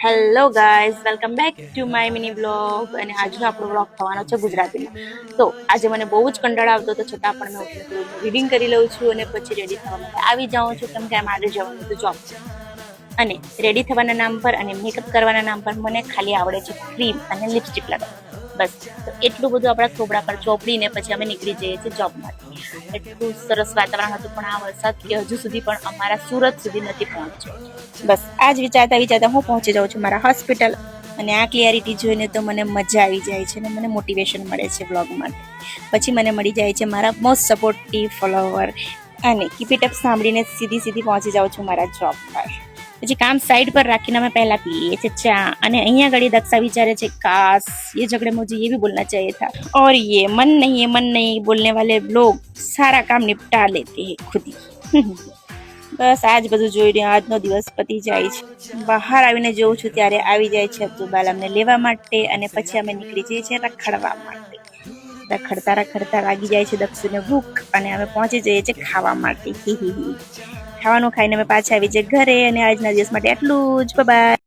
Hello guys, welcome back to my mini blog. અને આજનો આપણો બ્લોગ થવાનો છે ગુજરાતીમાં. તો આજે મને બહુ જ કંટાળો આવતો હતો, છતાં પણ મેં થોડું રીડિંગ કરી લઉં છું અને પછી રેડી થવા માટે આવી જાઉં છું, કેમ કે આમ આજે જવાનું હતું જોબ. અને રેડી થવાના નામ પર અને મેકઅપ કરવાના નામ પર મને ખાલી આવડે છે ક્રીમ અને લિપસ્ટિક લગાવવા. બસ તો એટલું બધું આપણા થોબડા પર ચોપડીને પછી અમે નીકળી જઈએ છીએ જોબ માટે. એટલું સરસ વાતાવરણ હતું, પણ આ વરસાદ કે હજુ સુધી પણ અમારા સુરત સુધી નથી પહોંચ્યો. બસ આ જ વિચારતા હું પહોંચી જાઉં છું મારા હોસ્પિટલ. અને આ ક્લિયરિટી જોઈને તો મને મજા આવી જાય છે અને મને મોટિવેશન મળે છે બ્લોગ માટે. પછી મને મળી જાય છે મારા મોસ્ટ સપોર્ટિવ ફોલોવર. અને કીપ ઇટ અપ સાંભળીને સીધી પહોંચી જાઉં છું મારા જોબ પર. પછી કામ સાइड पर रखी मैं पहला पी लिए थे चा। અને અહીંયા ઘડી દક્ષા વિચારે છે काश ये झगड़े मुझे ये भी बोलना चाहिए था, और ये मन नहीं बोलने वाले लोग सारा काम निपटा लेते हैं खुद ही. બસ આજ બધું જોઈને આજનો દિવસ પતી જાય છે. બહાર આવીને જોઉં છું ત્યારે આવી જાય છે અબ્દુબાલ અમને લેવા માટે, અને પછી અમે નીકળી જઈએ છીએ રખડવા માટે. રખડતા લાગી જાય છે દક્ષુને ભૂખ, અને અમે પહોંચી જઈએ છીએ ખાવા માટે. ખાવાનું ખાઈને અમે પાછા આવી જઈએ ઘરે, અને આજના દિવસ માટે આટલું જ. બાય.